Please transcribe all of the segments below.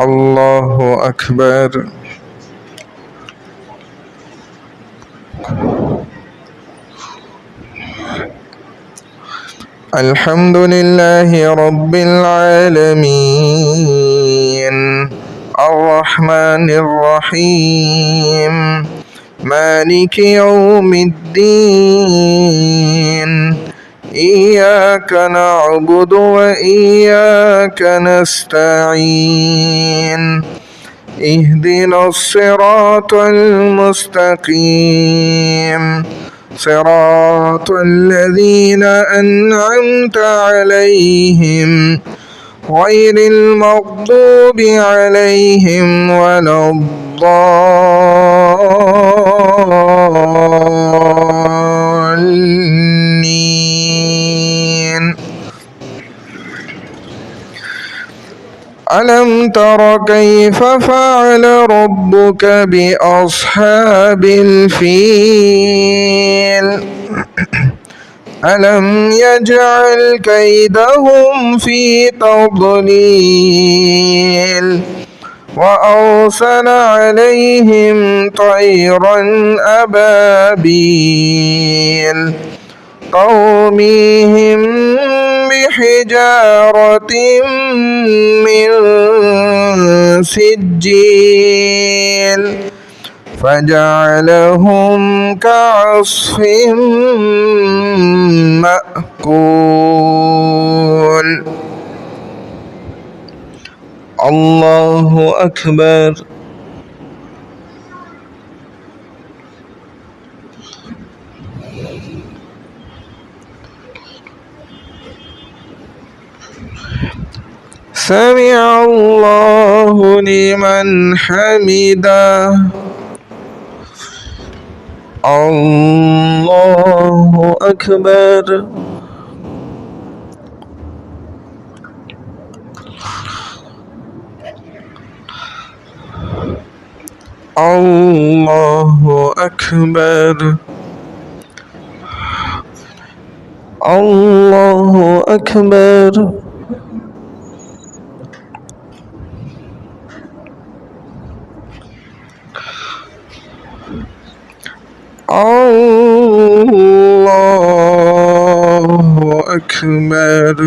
الله أكبر. الحمد لله رب العالمين الرحمن الرحيم مالك يوم الدين إياك نعبد وإياك نستعين اهدنا الصراط المستقيم صراط الذين أنعمت عليهم غير المغضوب عليهم ولا الضالين. ألم تر كيف فعل ربك بأصحاب الفيل ألم يجعل كيدهم في تضليل وأرسل عليهم طيرا أبابيل ترميهم بحجارة من سجيل فجعلهم كعصف مأكول. الله أكبر. سمع الله لمن حمده. الله أكبر. الله أكبر. الله أكبر. الله أكبر.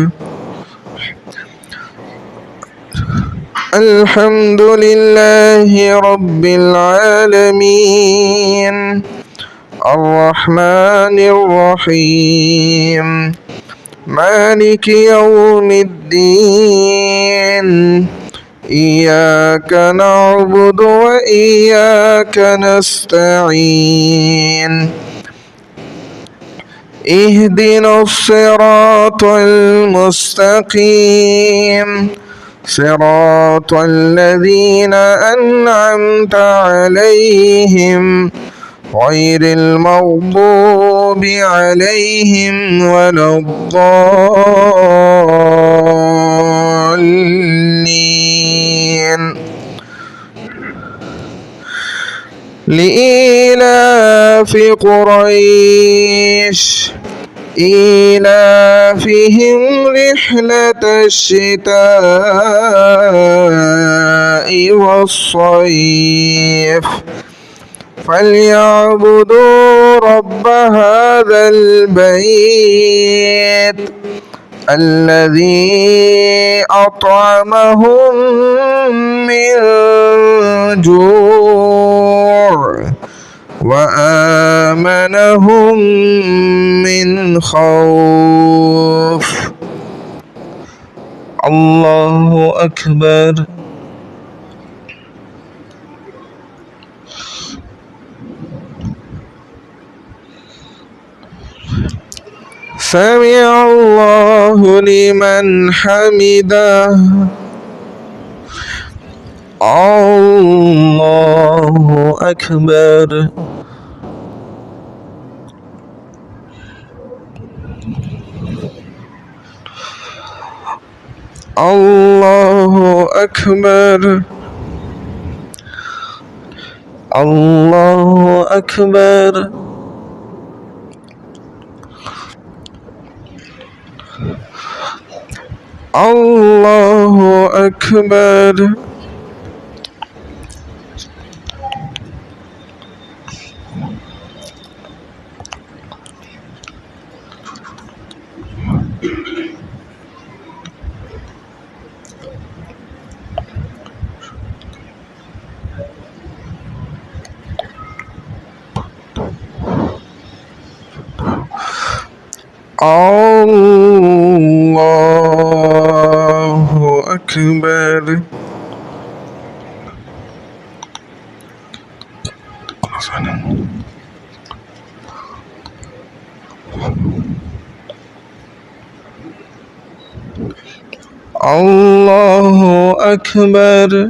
الحمد لله رب العالمين الرحمن الرحيم مالك يوم الدين إياك نعبد وإياك نستعين اهدنا الصراط المستقيم صراط الذين أنعمت عليهم غير المغضوب عليهم ولا الضالين. لإيلاف قريش إيلافهم رحلة الشتاء والصيف فليعبدوا رب هذا البيت الذي أطعمهم من جوع وآمنهم من خوف. الله أكبر. سمع الله لمن حمده. الله أكبر. الله أكبر. الله أكبر. الله أكبر. الله أكبر. الله أكبر.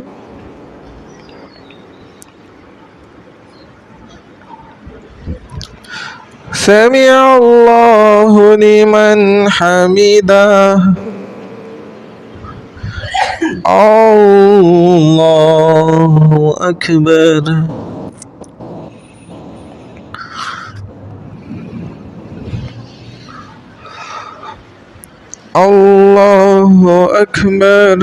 سمع الله لمن حمده. الله أكبر. الله أكبر.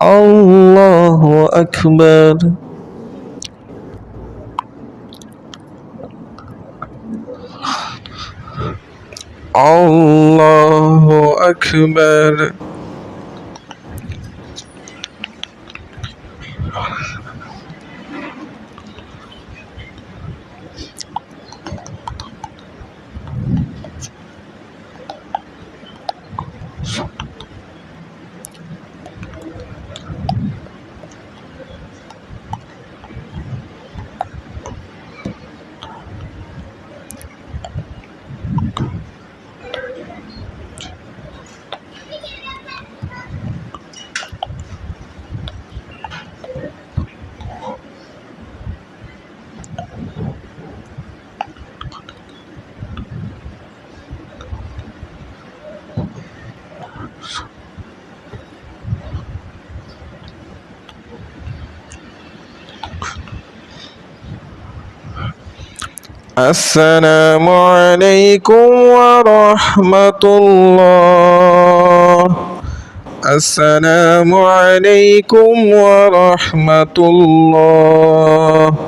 الله أكبر. الله أكبر. السلام عليكم ورحمة الله. السلام عليكم ورحمة الله.